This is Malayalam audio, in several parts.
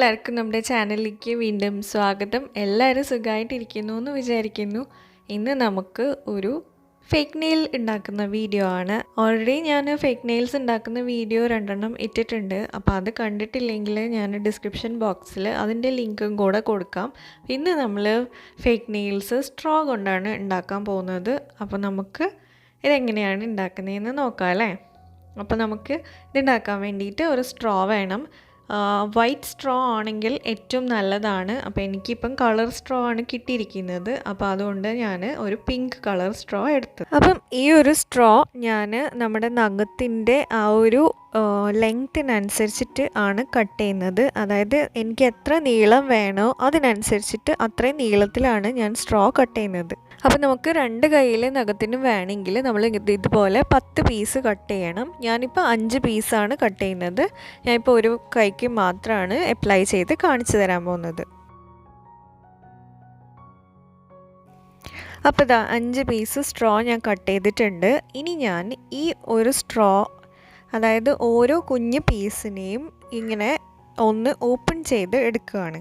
എല്ലാവർക്കും നമ്മുടെ ചാനലിലേക്ക് വീണ്ടും സ്വാഗതം. എല്ലാവരും സുഖമായിട്ടിരിക്കുന്നു എന്ന് വിചാരിക്കുന്നു. ഇന്ന് നമുക്ക് ഒരു ഫേക്ക് നെയിൽ ഉണ്ടാക്കുന്ന വീഡിയോ ആണ്. ഓൾറെഡി ഞാൻ ഫേക്ക് നെയിൽസ് ഉണ്ടാക്കുന്ന വീഡിയോ 2 ഇട്ടിട്ടുണ്ട്. അപ്പോൾ അത് കണ്ടിട്ടില്ലെങ്കിൽ ഞാൻ ഡിസ്ക്രിപ്ഷൻ ബോക്സിൽ അതിൻ്റെ ലിങ്കും കൂടെ കൊടുക്കാം. ഇന്ന് നമ്മൾ ഫേക്ക് നെയിൽസ് സ്ട്രോ കൊണ്ടാണ് ഉണ്ടാക്കാൻ പോകുന്നത്. അപ്പോൾ നമുക്ക് ഇതെങ്ങനെയാണ് ഉണ്ടാക്കുന്നതെന്ന് നോക്കാം അല്ലേ. അപ്പോൾ നമുക്ക് ഇതുണ്ടാക്കാൻ വേണ്ടിയിട്ട് ഒരു സ്ട്രോ വേണം. വൈറ്റ് സ്ട്രോ ആണെങ്കിൽ ഏറ്റവും നല്ലതാണ്. അപ്പോൾ എനിക്കിപ്പം കളർ സ്ട്രോ ആണ് കിട്ടിയിരിക്കുന്നത്. അപ്പോൾ അതുകൊണ്ട് ഞാൻ ഒരു പിങ്ക് കളർ സ്ട്രോ എടുത്തു. അപ്പം ഈ ഒരു സ്ട്രോ ഞാൻ നമ്മുടെ നഖത്തിൻ്റെ ആ ഒരു ലെങ്ത്തിനനുസരിച്ചിട്ട് ആണ് കട്ട് ചെയ്യുന്നത്. അതായത് എനിക്ക് എത്ര നീളം വേണോ അതിനനുസരിച്ചിട്ട് അത്രയും നീളത്തിലാണ് ഞാൻ സ്ട്രോ കട്ട് ചെയ്യുന്നത്. അപ്പോൾ നമുക്ക് 2 കൈയിൽ നഖത്തിനും വേണമെങ്കിൽ നമ്മൾ ഇതുപോലെ 10 പീസ് കട്ട് ചെയ്യണം. ഞാനിപ്പോൾ 5 പീസാണ് കട്ട് ചെയ്യുന്നത്. ഞാനിപ്പോൾ ഒരു കൈക്ക് മാത്രമാണ് അപ്ലൈ ചെയ്ത് കാണിച്ചു തരാൻ പോകുന്നത്. അപ്പോൾ ഇതാ 5 പീസ് സ്ട്രോ ഞാൻ കട്ട് ചെയ്തിട്ടുണ്ട്. ഇനി ഞാൻ ഈ ഒരു സ്ട്രോ, അതായത് ഓരോ കുഞ്ഞ് പീസിനെയും ഇങ്ങനെ ഒന്ന് ഓപ്പൺ ചെയ്ത് എടുക്കുകയാണ്.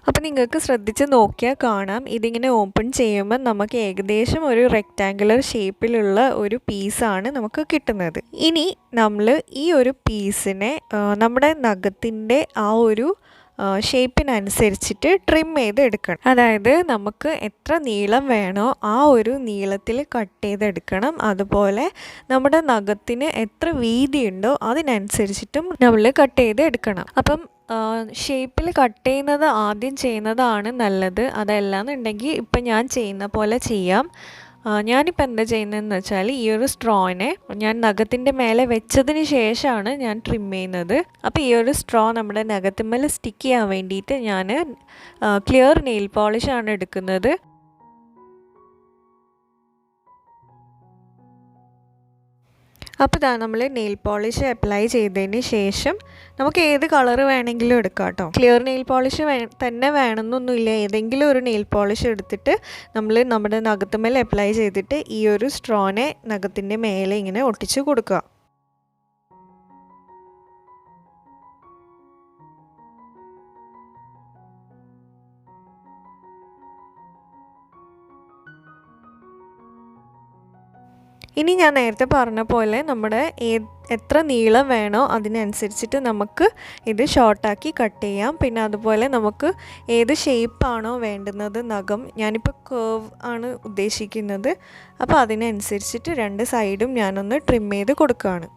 അപ്പോൾ നിങ്ങൾക്ക് ശ്രദ്ധിച്ച് നോക്കിയാൽ കാണാം, ഇതിങ്ങനെ ഓപ്പൺ ചെയ്യുമ്പോൾ നമുക്ക് ഏകദേശം ഒരു റെക്റ്റാങ്കുലർ ഷേപ്പിലുള്ള ഒരു പീസാണ് നമുക്ക് കിട്ടുന്നത്. ഇനി നമ്മൾ ഈ ഒരു പീസിനെ നമ്മുടെ നഖത്തിൻ്റെ ആ ഒരു ഷേപ്പിനനുസരിച്ചിട്ട് ട്രിം ചെയ്ത് എടുക്കണം. അതായത് നമുക്ക് എത്ര നീളം വേണോ ആ ഒരു നീളത്തിൽ കട്ട് ചെയ്തെടുക്കണം. അതുപോലെ നമ്മുടെ നഖത്തിന് എത്ര വീതിയുണ്ടോ അതിനനുസരിച്ചിട്ടും നമ്മൾ കട്ട് ചെയ്ത് എടുക്കണം. അപ്പം ഷേപ്പിൽ കട്ട് ചെയ്യുന്നത് ആദ്യം ചെയ്യുന്നതാണ് നല്ലത്. അതല്ലാന്നുണ്ടെങ്കിൽ ഇപ്പം ഞാൻ ചെയ്യുന്ന പോലെ ചെയ്യാം. ഞാനിപ്പോൾ എന്താ ചെയ്യുന്നതെന്ന് വെച്ചാൽ ഈ ഒരു സ്ട്രോനെ ഞാൻ നഖത്തിൻ്റെ മേലെ വെച്ചതിന് ശേഷമാണ് ഞാൻ ട്രിം ചെയ്യുന്നത്. അപ്പോൾ ഈ ഒരു സ്ട്രോ നമ്മുടെ നഖത്തിന്മേൽ സ്റ്റിക്ക് ചെയ്യാൻ വേണ്ടിയിട്ട് ഞാൻ ക്ലിയർ നെയിൽ പോളിഷാണ് എടുക്കുന്നത്. അപ്പോൾ ഇതാ നമ്മൾ നെയിൽ പോളിഷ് അപ്ലൈ ചെയ്തതിന് ശേഷം നമുക്ക് ഏത് കളർ വേണമെങ്കിലും എടുക്കാം കേട്ടോ. ക്ലിയർ നെയിൽ പോളിഷ് തന്നെ വേണമെന്നൊന്നുമില്ല. ഏതെങ്കിലും ഒരു നെയിൽ പോളിഷ് എടുത്തിട്ട് നമ്മൾ നമ്മുടെ നഖത്തുമേൽ അപ്ലൈ ചെയ്തിട്ട് ഈ ഒരു സ്ട്രോനെ നഖത്തിൻ്റെ മേലെ ഇങ്ങനെ ഒട്ടിച്ച് കൊടുക്കുക. ഇനി ഞാൻ നേരത്തെ പറഞ്ഞ പോലെ നമ്മുടെ എത്ര നീളം വേണോ അതിനനുസരിച്ചിട്ട് നമുക്ക് ഇത് ഷോർട്ടാക്കി കട്ട് ചെയ്യാം. പിന്നെ അതുപോലെ നമുക്ക് ഏത് ഷേപ്പാണോ വേണ്ടുന്നത് നഖം, ഞാനിപ്പോൾ കേർവ് ആണ് ഉദ്ദേശിക്കുന്നത്. അപ്പോൾ അതിനനുസരിച്ചിട്ട് 2 സൈഡും ഞാനൊന്ന് ട്രിം ചെയ്ത് കൊടുക്കുകയാണ്.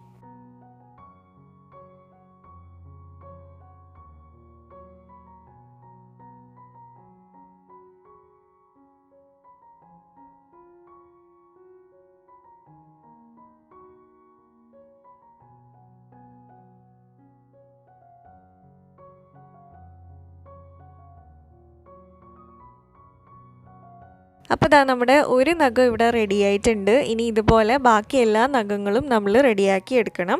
അപ്പോൾ ഇതാ നമ്മുടെ ഒരു നഖം ഇവിടെ റെഡി ആയിട്ടുണ്ട്. ഇനി ഇതുപോലെ ബാക്കി എല്ലാ നഖങ്ങളും നമ്മൾ റെഡിയാക്കി എടുക്കണം.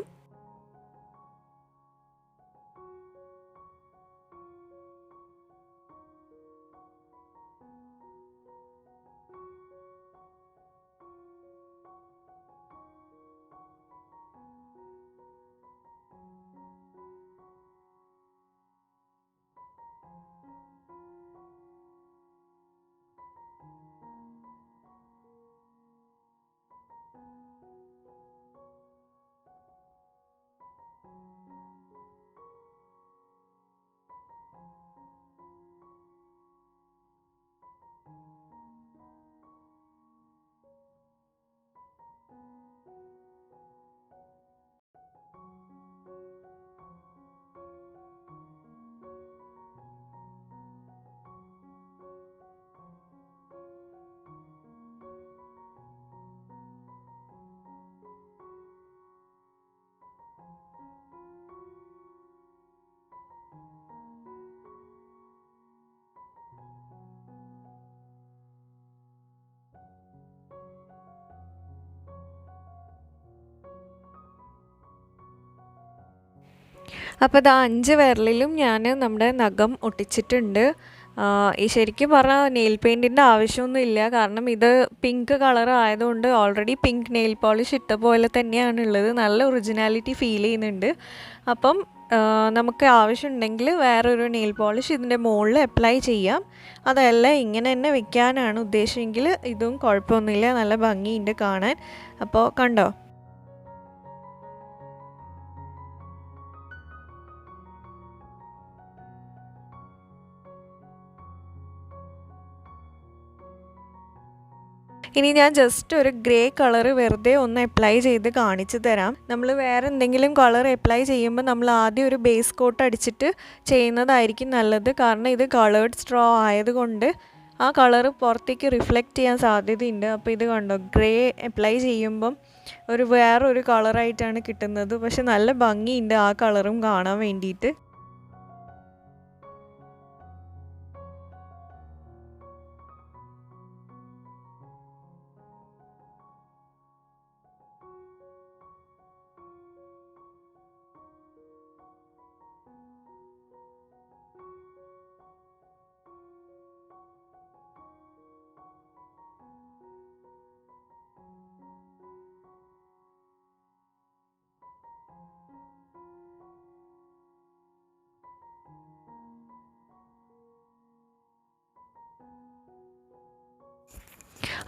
അപ്പോൾ ഇത് 5 വിരലിലും ഞാൻ നമ്മുടെ നഖം ഒട്ടിച്ചിട്ടുണ്ട്. ഈ ശരിക്കും പറഞ്ഞാൽ നെയിൽ പെയിൻറ്റിൻ്റെ ആവശ്യമൊന്നുമില്ല, കാരണം ഇത് പിങ്ക് കളർ ആയതുകൊണ്ട് ഓൾറെഡി പിങ്ക് നെയിൽ പോളിഷ് ഇട്ട പോലെ തന്നെയാണുള്ളത്. നല്ല ഒറിജിനാലിറ്റി ഫീൽ ചെയ്യുന്നുണ്ട്. അപ്പം നമുക്ക് ആവശ്യമുണ്ടെങ്കിൽ വേറൊരു നെയിൽ പോളിഷ് ഇതിൻ്റെ മുകളിൽ അപ്ലൈ ചെയ്യാം. അതല്ല ഇങ്ങനെ തന്നെ വെക്കാനാണ് ഉദ്ദേശമെങ്കിൽ ഇതും കുഴപ്പമൊന്നുമില്ല, നല്ല ഭംഗിയുണ്ട് കാണാൻ. അപ്പോൾ കണ്ടോ? ഇനി ഞാൻ ജസ്റ്റ് ഒരു ഗ്രേ കളർ വെറുതെ ഒന്ന് അപ്ലൈ ചെയ്ത് കാണിച്ചു തരാം. നമ്മൾ വേറെ എന്തെങ്കിലും കളർ അപ്ലൈ ചെയ്യുമ്പോൾ നമ്മൾ ആദ്യം ഒരു ബേസ് കോട്ട് അടിച്ചിട്ട് ചെയ്യുന്നതായിരിക്കും നല്ലത്. കാരണം ഇത് കളേർഡ് സ്ട്രോ ആയതുകൊണ്ട് ആ കളർ പുറത്തേക്ക് റിഫ്ലക്റ്റ് ചെയ്യാൻ സാധ്യതയുണ്ട്. അപ്പോൾ ഇത് കണ്ടോ, ഗ്രേ അപ്ലൈ ചെയ്യുമ്പം വേറൊരു കളറായിട്ടാണ് കിട്ടുന്നത്. പക്ഷെ നല്ല ഭംഗിയുണ്ട് ആ കളറും കാണാൻ വേണ്ടിയിട്ട്.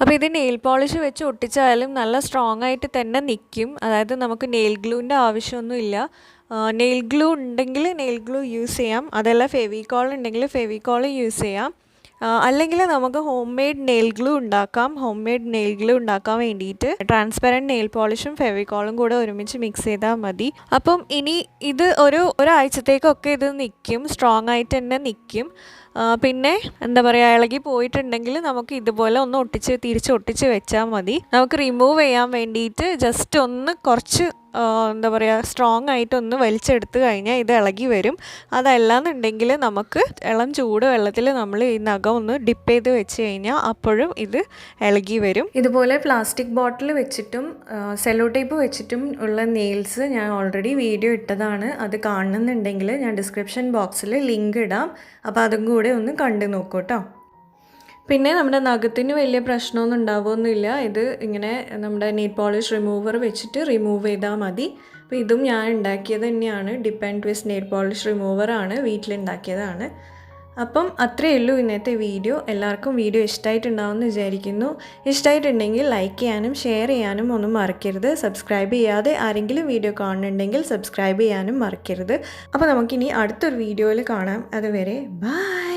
അപ്പോൾ ഇത് നെയിൽ പോളിഷ് വെച്ച് ഒട്ടിച്ചാലും നല്ല സ്ട്രോങ് ആയിട്ട് തന്നെ നിൽക്കും. അതായത് നമുക്ക് നെയിൽ ഗ്ലൂവിൻ്റെ ആവശ്യമൊന്നുമില്ല. നെയിൽ ഗ്ലൂ ഉണ്ടെങ്കിൽ നെയിൽ ഗ്ലൂ യൂസ് ചെയ്യാം, അതല്ല ഫെവിക്കോൾ ഉണ്ടെങ്കിൽ ഫെവിക്കോൾ യൂസ് ചെയ്യാം. അല്ലെങ്കിൽ നമുക്ക് ഹോം മെയ്ഡ് നെയിൽ ഗ്ലൂ ഉണ്ടാക്കാം. ഹോം മെയ്ഡ് നെയിൽ ഗ്ലൂ ഉണ്ടാക്കാൻ വേണ്ടിയിട്ട് ട്രാൻസ്പെറൻറ്റ് നെയിൽ പോളിഷും ഫെവിക്കോളും കൂടെ ഒരുമിച്ച് മിക്സ് ചെയ്താൽ മതി. അപ്പം ഇനി ഇത് ഒരാഴ്ചത്തേക്കൊക്കെ ഇത് നിൽക്കും, സ്ട്രോങ് ആയിട്ട് തന്നെ നിൽക്കും. പിന്നെ എന്താ പറയുക, ഇളകി പോയിട്ടുണ്ടെങ്കിൽ നമുക്ക് ഇതുപോലെ ഒന്ന് തിരിച്ചൊട്ടിച്ച് വെച്ചാൽ മതി. നമുക്ക് റിമൂവ് ചെയ്യാൻ വേണ്ടിയിട്ട് ജസ്റ്റ് ഒന്ന് കുറച്ച് എന്താ പറയുക, സ്ട്രോങ് ആയിട്ടൊന്ന് വലിച്ചെടുത്ത് കഴിഞ്ഞാൽ ഇത് ഇളകി വരും. അതല്ലാന്നുണ്ടെങ്കിൽ നമുക്ക് ഇളം ചൂട് വെള്ളത്തിൽ നമ്മൾ ഈ നഖം ഒന്ന് ഡിപ്പ് ചെയ്ത് വെച്ച് കഴിഞ്ഞാൽ അപ്പോഴും ഇത് ഇളകി വരും. ഇതുപോലെ പ്ലാസ്റ്റിക് ബോട്ടിൽ വെച്ചിട്ടും സെല്ലോ ടേപ്പ് വെച്ചിട്ടും ഉള്ള നെയിൽസ് ഞാൻ ഓൾറെഡി വീഡിയോ ഇട്ടതാണ്. അത് കാണുന്നുണ്ടെങ്കിൽ ഞാൻ ഡിസ്ക്രിപ്ഷൻ ബോക്സിൽ ലിങ്ക് ഇടാം. അപ്പോൾ അതും കൂടെ ഒന്ന് കണ്ടു നോക്കൂ കേട്ടോ. പിന്നെ നമ്മുടെ നഖത്തിന് വലിയ പ്രശ്നമൊന്നും ഉണ്ടാവുമൊന്നുമില്ല. ഇത് ഇങ്ങനെ നമ്മുടെ നെയിൽ പോളിഷ് റിമൂവർ വെച്ചിട്ട് റിമൂവ് ചെയ്താൽ മതി. അപ്പോൾ ഇതും ഞാൻ ഉണ്ടാക്കിയത് തന്നെയാണ്. Dip and twist nail polish റിമൂവറാണ്, വീട്ടിലുണ്ടാക്കിയതാണ്. അപ്പം അത്രയേ ഉള്ളൂ ഇന്നത്തെ വീഡിയോ. എല്ലാവർക്കും വീഡിയോ ഇഷ്ടമായിട്ടുണ്ടാവുമെന്ന് വിചാരിക്കുന്നു. ഇഷ്ടമായിട്ടുണ്ടെങ്കിൽ ലൈക്ക് ചെയ്യാനും ഷെയർ ചെയ്യാനും ഒന്നും മറക്കരുത്. സബ്സ്ക്രൈബ് ചെയ്യാതെ ആരെങ്കിലും വീഡിയോ കാണുന്നുണ്ടെങ്കിൽ സബ്സ്ക്രൈബ് ചെയ്യാനും മറക്കരുത്. അപ്പോൾ നമുക്കിനി അടുത്തൊരു വീഡിയോയിൽ കാണാം. അതുവരെ ബൈ.